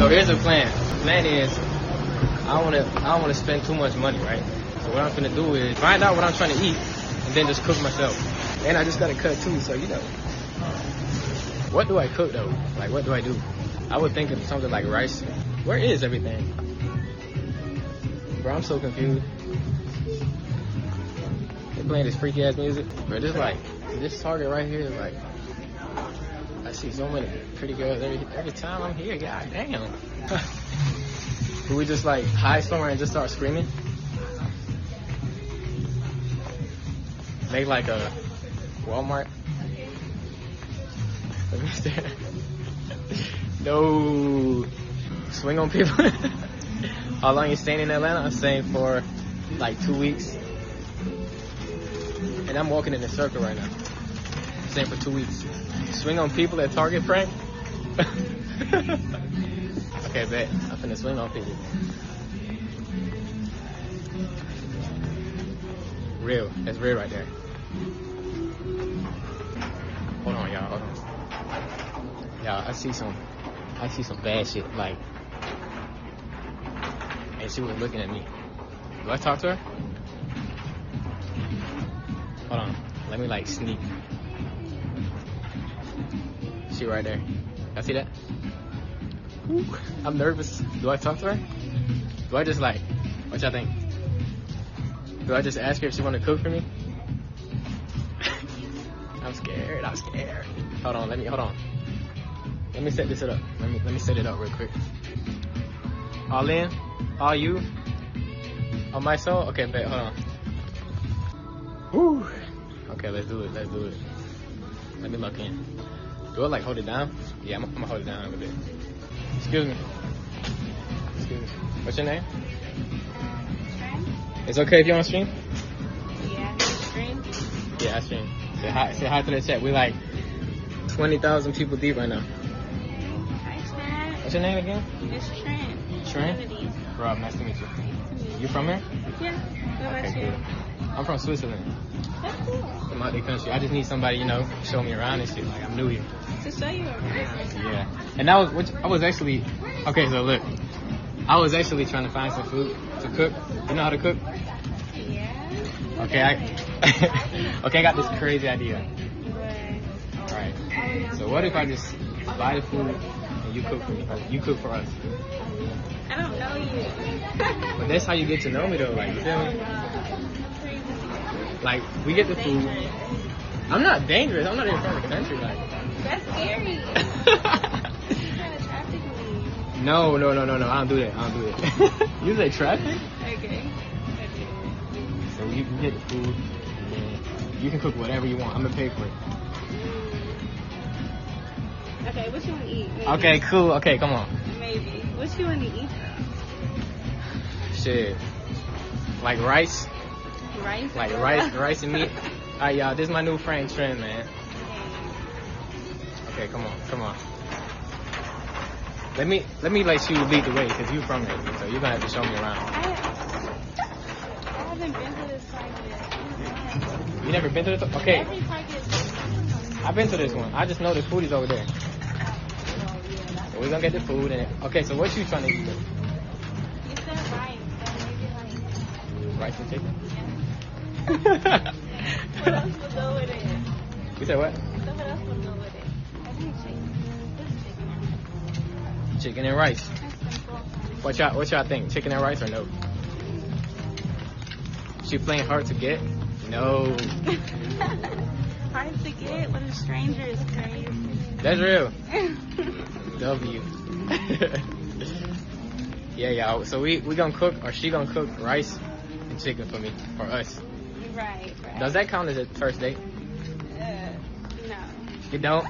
So here's the plan. The plan is I don't wanna spend too much money, right? So what I'm gonna do is find out what I'm trying to eat and then just cook myself. And I just gotta cut too, so you know. What do I cook though? Like what do I do? I would think of something like rice. Where is everything? Bro, I'm so confused. They're playing this freaky ass music. Bro, this Target right here is like, I see so many pretty girls every time I'm here. God damn. Do we just like hide somewhere and just start screaming? Make like a Walmart? No. Swing on people. How long you staying in Atlanta? I'm staying for like 2 weeks. And I'm walking in a circle right now. I'm staying for 2 weeks. Swing on people at Target, prank? Okay, bet. I'm finna swing on people. Real. That's real right there. Hold on, y'all. Hold on. Y'all, I see some bad shit. Like, and she was looking at me. Do I talk to her? Hold on. Let me like sneak. She right there. Y'all see that? Ooh, I'm nervous. Do I talk to her? Do I just like, what y'all think? Do I just ask her if she want to cook for me? I'm scared. Hold on. Let me set this up. Let me set it up real quick. All in? All you? On my soul? Okay, bet. Hold on. Woo. Okay, let's do it. Let me lock in. Do I like hold it down? Yeah, I'm gonna hold it down a bit. Excuse me. What's your name? It's okay if you're on stream? Yeah, stream. Yeah, I stream. Say hi to the chat. We like 20,000 people deep right now. Hi, Trent. What's your name again? It's Trent. Trent? Rob, nice to meet you. You from here? Yeah. What about you? Cool. I'm from Switzerland. That's cool. I'm out the country. I just need somebody, you know, show me around and shit. Like, I'm new here. To show you around. Yeah. And I was actually, okay, so look. I was actually trying to find some food to cook. You know how to cook? Yeah. Okay, I got this crazy idea. But Alright. So what if I just buy the food and you cook for me? Or you cook for us? I don't know you. But that's how you get to know me though, like, you feel me? Like, we get the food. I'm not dangerous. I'm not even from the country, like. That's scary. You're trying to traffic me. No. I don't do that. You say traffic? Okay. So you can get the food, and then you can cook whatever you want. I'm gonna pay for it. Okay, what you want to eat? Maybe. Okay, cool. Okay, come on. Maybe. What you want to eat though? Shit. Like rice? Rice? Like rice and meat? Alright, y'all, this is my new friend, Trent, man. Okay, come on. Let me let you lead the way, because you from here, so you're gonna have to show me around. I haven't been to this park yet. You never been to this? Okay, Every park is. I've been to this one. I just know the food is over there. So we're gonna get the food and okay, so what you trying to eat? You said rice, so maybe like. Rice and chicken? Yeah. What else would go with it? You said what? So what else would go with it? I think chicken. What's chicken? Chicken and rice. That's simple. What y'all think? Chicken and rice or no? She playing hard to get? No. Hard to get with a stranger is crazy. That's real. W. Yeah, y'all. So we gonna cook, or she gonna cook rice and chicken for me, for us. Right. Does that count as a first date? No. It don't?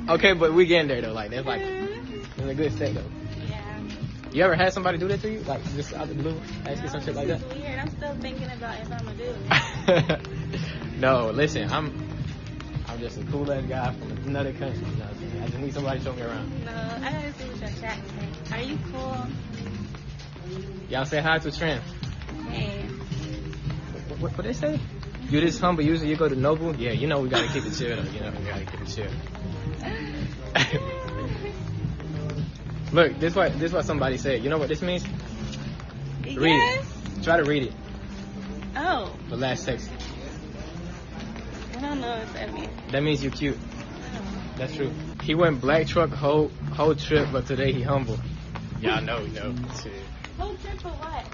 Okay, but we getting there though. Like that's it's a good step though. Yeah. You ever had somebody do that to you? Like just out of the blue, ask you some shit like that? It's weird. I'm still thinking about if I'm a dude. No, listen, I'm just a cool ass guy from another country. You know what I'm saying? I just need somebody to show me around. No, I gotta see what your chat say. Are you cool? Y'all say hi to Trent. Hey. What they say? You this humble user, you go to Noble? Yeah, you know we gotta keep it chill though. You know we gotta keep it chill. Look, this what somebody said. You know what this means? Read it. Try to read it. Oh. The last text. I don't know what that means. That means you cute. That's true. He went black truck whole trip, but today he humble. Yeah, I know. Shit. Whole trip for what?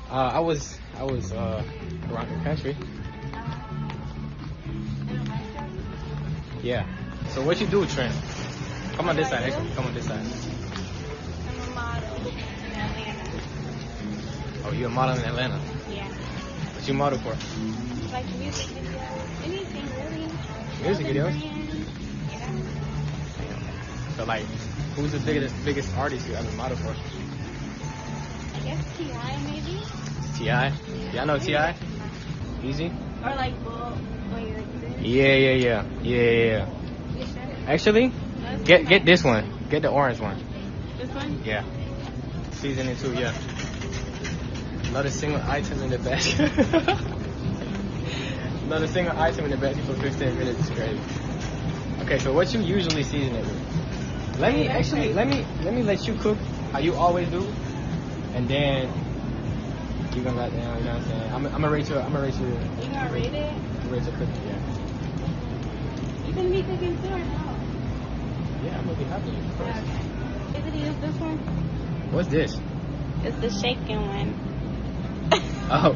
I was around the country. Yeah. So what you do, Trent? Come on this side. Actually, come on this side. I'm a model in Atlanta. Oh, you a model in Atlanta? Yeah. What you model for? Like music videos, anything really. Music videos? Yeah. So like, who's the biggest artist you ever model for? I guess T.I. maybe. T.I. Yeah, I know T.I. Easy. Or like Bull. Yeah. You sure? Actually, get this one. Get the orange one. This one? Yeah. Seasoning too. Yeah. Not a single item in the basket. Not a single item in the basket for 15 minutes is crazy. Okay, so what you usually season it with? Let me let you cook how you always do, and then you gonna let down. You know what I'm saying? I'm gonna rate you. You gonna rate it? Rate your cooking. Yeah. You gonna be cooking too or no? Yeah, I'm gonna be happy. Okay. Is it use this one? What's this? It's the shaking one. Oh.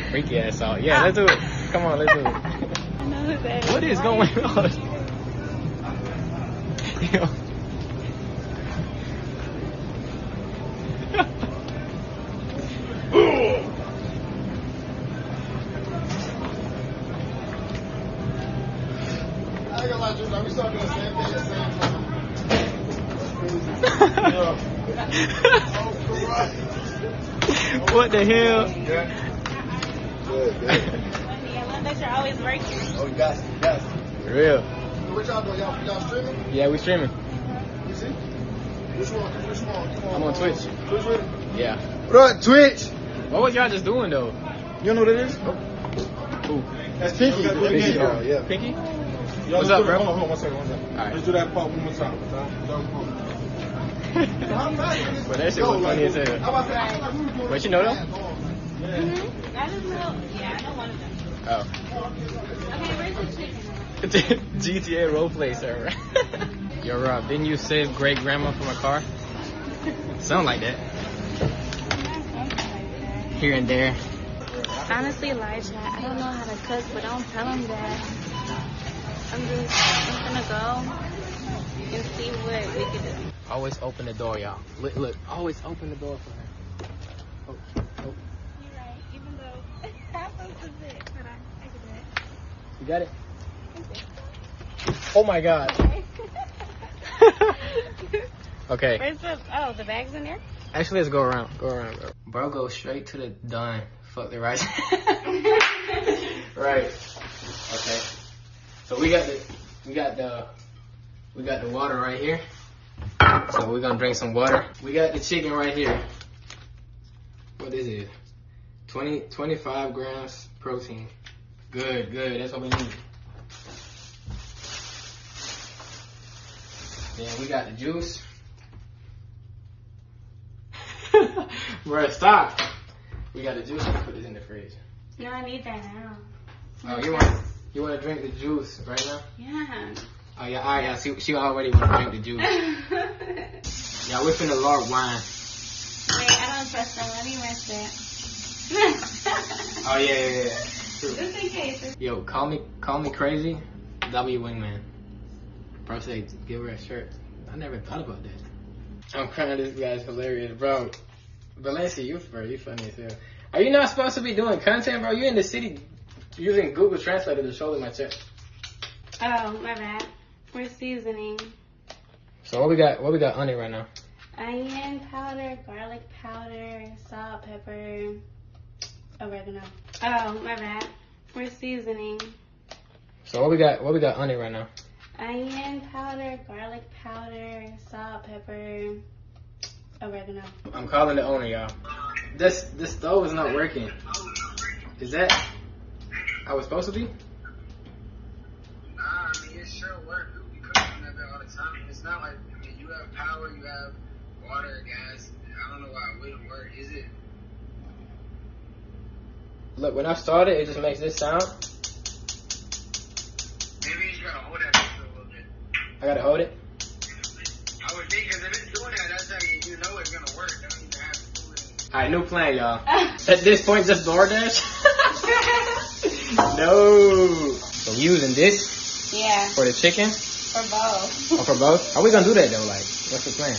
Freaky ass salt. Yeah, let's do it. Come on, let's do it. I know that. What is going on? Yo. I ain't gonna lie, Drew, we started doing the same thing at the same time. What the hell? Yeah. Good. Yeah, well, that you're always working. Oh, you got it. For real. What y'all doing? Y'all streaming? Yeah, we streaming. You see? Which one? I'm on Twitch. Twitch with it? Yeah. What up, Twitch? What was y'all just doing though? You know what it is? Who? That's Pinky. Pinky. Oh, yeah. Pinky? Y'all What's let's up, do it. bro? Hold on, one second. All right. Let's do that part one more time. But that shit was funny as hell. But you know though? Mm-hmm. I just know. Yeah, I know one of them. Oh. Okay, where's the chicken? GTA roleplay server. Yo, Rob, didn't you save great grandma from a car? Sound like that. Here and there. Honestly, Elijah, I don't know how to cook, but don't tell him that. I'm gonna go and see what we can do. Always open the door, y'all. Look, always open the door for her. Oh. You're right, even though half of the bit, but I can do it. You got it? Oh my god. Okay. Where's the the bag's in there? Actually, let's go around. Bro. Bro, go straight to the done. Fuck the rice. Right. Okay. So we got the water right here. So we're gonna drink some water. We got the chicken right here. What is it? 25 grams protein. Good. That's what we need. Then we got the juice. Bruh, stop. We got the juice. Put this in the fridge. No, I need that now. Oh, you want to drink the juice right now? Yeah. Oh yeah, alright. Yeah, she already want to drink the juice. Yeah, we're finna lard wine. Wait, I don't trust them. Let me rinse that. Oh yeah. True. Just in case. Yo, call me crazy. W Wingman. Bro said give her a shirt. I never thought about that. I'm crying. This guy's hilarious, bro. Valencia, you funny as hell. Are you not supposed to be doing content, bro? You in the city using Google Translator to shoulder my check. Oh, my bad. We're seasoning. So what we got on it right now? Onion powder, garlic powder, salt, pepper, oregano. Oh, my bad. We're seasoning. So what we got on it right now? Onion powder, garlic powder, salt, pepper, oregano. I'm calling the owner, y'all. This stove is not working. Is that how it's supposed to be? Nah, I mean, it sure works. We be cooking that bit all the time. It's not like, I mean, You have power, you have water, gas. I don't know why it wouldn't work. Is it? Look, when I start it just makes this sound. Maybe you just gotta hold that bitch for a little bit. I gotta hold it. I would think, because if it's doing that, that's how you know it's gonna work. Don't even have to do it. Alright, new plan, y'all. At this point, just DoorDash. No. So using this Yeah, for the chicken for both. or for both? How we gonna do that though? Like, what's the plan?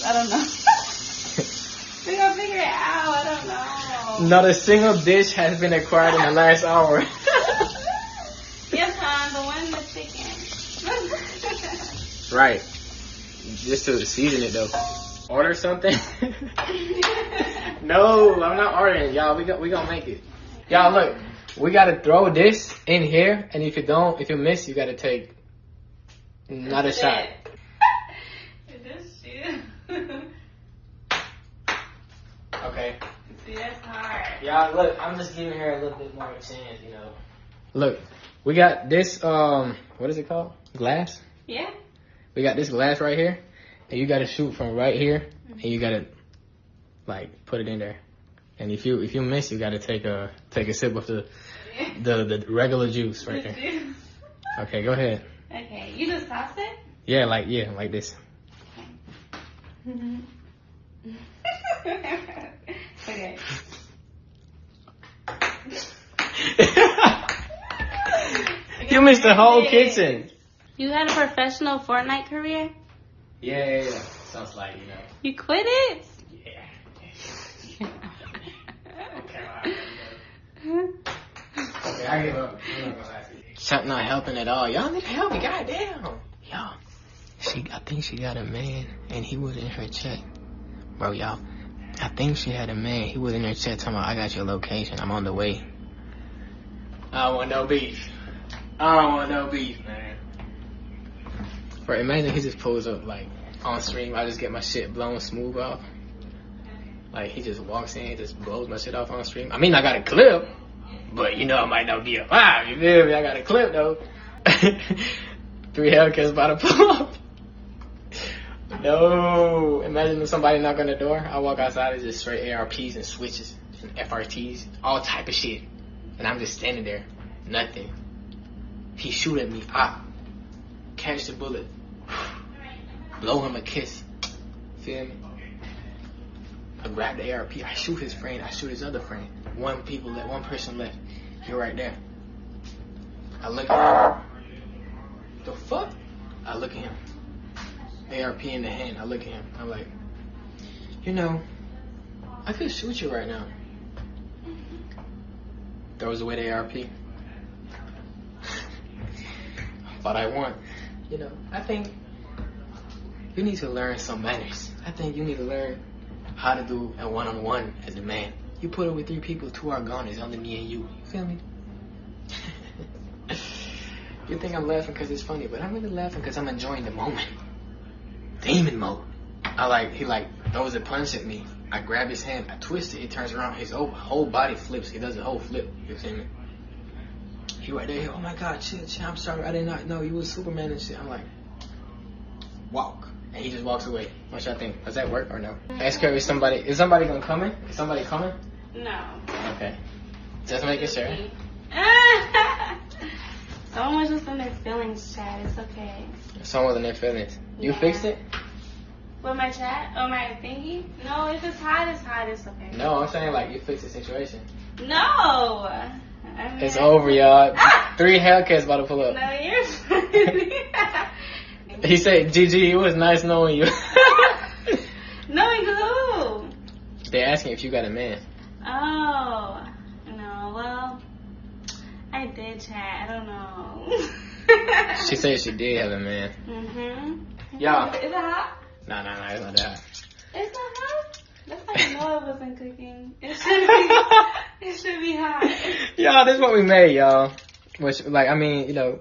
I don't know. We gonna figure it out. I don't know. Not a single dish has been acquired in the last hour. Yes, hon, the one in the chicken. Right. Just to season it though. Order something? No, I'm not ordering, y'all. We gonna make it. Y'all, look. We gotta throw this in here, and if you miss, you gotta take another shot. This shit. Okay. See, that's hard. Y'all, look, I'm just giving her a little bit more chance, you know. Look, we got this, what is it called? Glass? Yeah. We got this glass right here, and you gotta shoot from right here, and you gotta, like, put it in there. And if you miss, you gotta take a sip of the regular juice right there. Okay, go ahead. Okay, you just toss it? Yeah, like this. Okay. You missed the whole kitchen. You had a professional Fortnite career? Yeah. Sounds like, you know. You quit it? Yeah. Okay, I give up. I'm not gonna lie to you. Something not helping at all. Y'all need to help me, goddamn. Y'all, I think she got a man, and he was in her chat. Bro, y'all, I think she had a man. He was in her chat talking about, I got your location. I'm on the way. I don't want no beef. Man. Bro, imagine he just pulls up, like, on stream. I just get my shit blown smooth off. Like, he just walks in, just blows my shit off on stream. I mean, I got a clip, but you know, I might not be a vibe. You feel me? I got a clip, though. 3 Hellcats about to pull up. No. Imagine if somebody knock on the door. I walk outside, it's just straight ARPs and switches and FRTs, all type of shit. And I'm just standing there. Nothing. He shoot at me. Catch the bullet. Blow him a kiss. Feel me? I grab the ARP. I shoot his friend. I shoot his other friend. One person left. You're right there. I look at him. The fuck? I look at him. ARP in the hand. I look at him. I'm like, you know, I could shoot you right now. Throws away the ARP. But I want, you know, I think you need to learn some manners. I think you need to learn how to do a one-on-one as a man. You put it with 3 people, 2 are gone. It's only me and you. You feel me? You think I'm laughing because it's funny, but I'm really laughing because I'm enjoying the moment. Demon mode. He throws a punch at me. I grab his hand. I twist it. He turns around. His whole body flips. He does a whole flip. You feel me? He right there. Oh my God, chill. I'm sorry. I did not know you was Superman and shit. I'm like, walk. And he just walks away. What y'all think? Does that work or no? Ask her, is somebody gonna come in? Is somebody coming? No. Okay. Just making sure. Someone was just in their feelings, chat. It's okay. Someone was in their feelings. You fixed it? With my chat? Or my thingy? No, if it's hot, it's hot. It's okay. No, I'm saying like you fixed the situation. No. I mean, It's over, y'all. 3 Hellcats about to pull up. No, you're funny. He said, GG, it was nice knowing you. Knowing who? They're asking if you got a man. Oh. No, well, I did chat. I don't know. She said she did have a man. Mm-hmm. Y'all. Is it hot? Nah, it's not that. It's not hot? That's how you know it wasn't cooking. It should be hot. Y'all, this is what we made, y'all. Which, like, I mean, you know,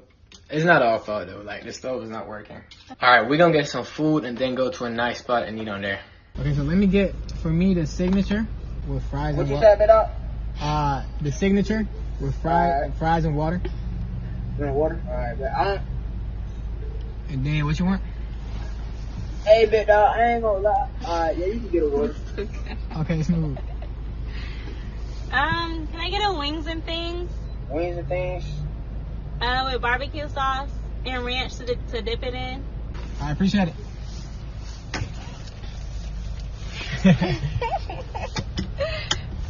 it's not our fault, though. Like, the stove is not working. Alright, we're gonna get some food and then go to a nice spot and eat on there. Okay, so let me get, for me, the signature with fries and water. What you said, Beda? The signature with fries and water. You want water? Alright, but And then, what you want? Hey, big dog, I ain't gonna lie. Alright, yeah, you can get a water. Okay, smooth. Can I get a wings and things? Wings and things. With barbecue sauce and ranch to dip it in. I appreciate it.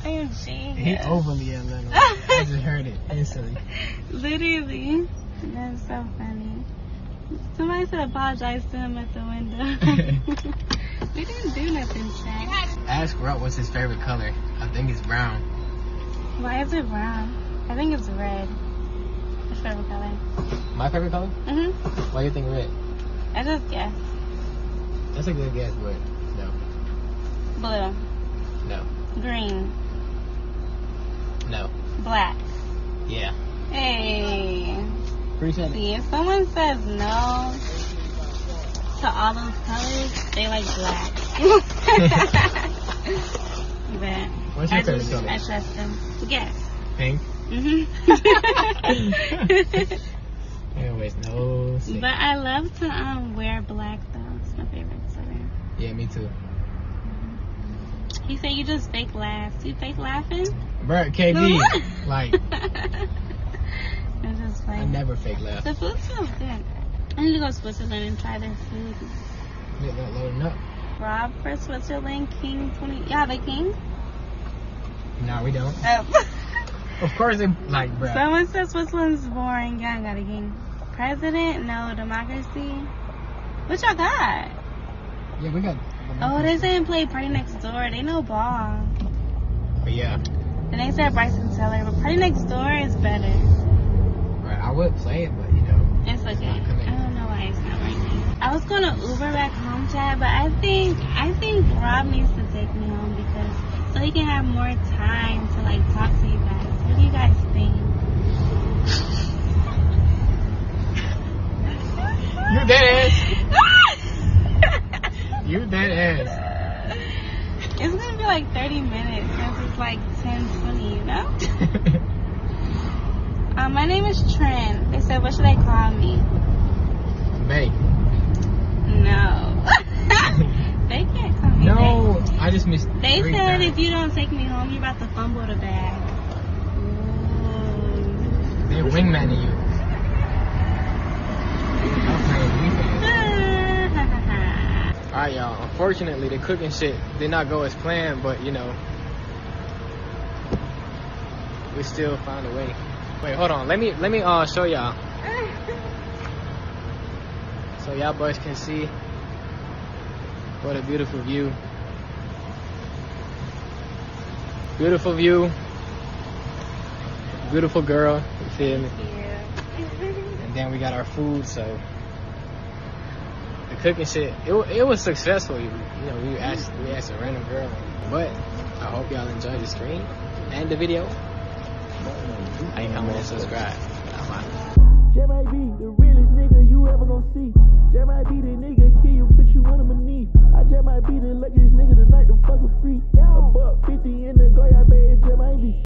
I am genius. He overly a little. I just heard it instantly. Literally. That's so funny. Somebody said apologize to him at the window. We didn't do nothing, Shaq. Ask Rutt what's his favorite color. I think it's brown. Why is it brown? I think it's red. What's your favorite color? My favorite color? Mhm. Why do you think red? I just guessed. That's a good guess, but no. Blue. No. Green. No. Black. Yeah. Hey. Appreciate it. See, if someone says no to all those colors, they like black. But What's your favorite color? I trust them. Guess. Pink. Mhm. Anyways, no. Sick. But I love to wear black though. It's my favorite color. Yeah, me too. He said you just fake laugh. You fake laughing? Bruh, KB, like, It's just funny. I never fake laugh. The food smells good. I need to go to Switzerland and try their food. Get that loading up. Rob for Switzerland, King 20. You have a king? No, we don't. Of course, it, like, bruh. Someone said Switzerland's boring. Y'all got a king. President? No. Democracy? What y'all got? Yeah, we got. Oh, they saying play Party Next Door. They know ball. But yeah, And they said Bryson Tiller, but Party Next Door is better. right. I would play it, but you know. It's okay. I not coming. don't know why it's not working. I was gonna Uber back home, Chad, but I think Rob needs to take me home because so he can have more time to like talk to you guys. What do you guys think? You dead ass. You dead ass. It's gonna be like 30 minutes since it's like 10:20, you know? My name is Trent. They said, what should I call me? Bae. No. They can't call me No, I just missed. They three said times. if you don't take me home, you're about to fumble the bag. Ooh. They're wingmanning you. I'm playing defense. Alright, y'all. Unfortunately, the cooking shit did not go as planned, but you know, we still found a way. Wait, hold on. Let me show y'all, so y'all boys can see what a beautiful view. Beautiful view. Beautiful girl. You feel me? And then we got our food, so the cooking shit, it was successful. You know, we asked a random girl, but I hope y'all enjoyed the stream and the video. Like, comment, and subscribe. I'm out. J might be the realest nigga you ever gon' see. J might be the nigga kill you, put you underneath. I just might be the luckiest nigga tonight, the fucking freak.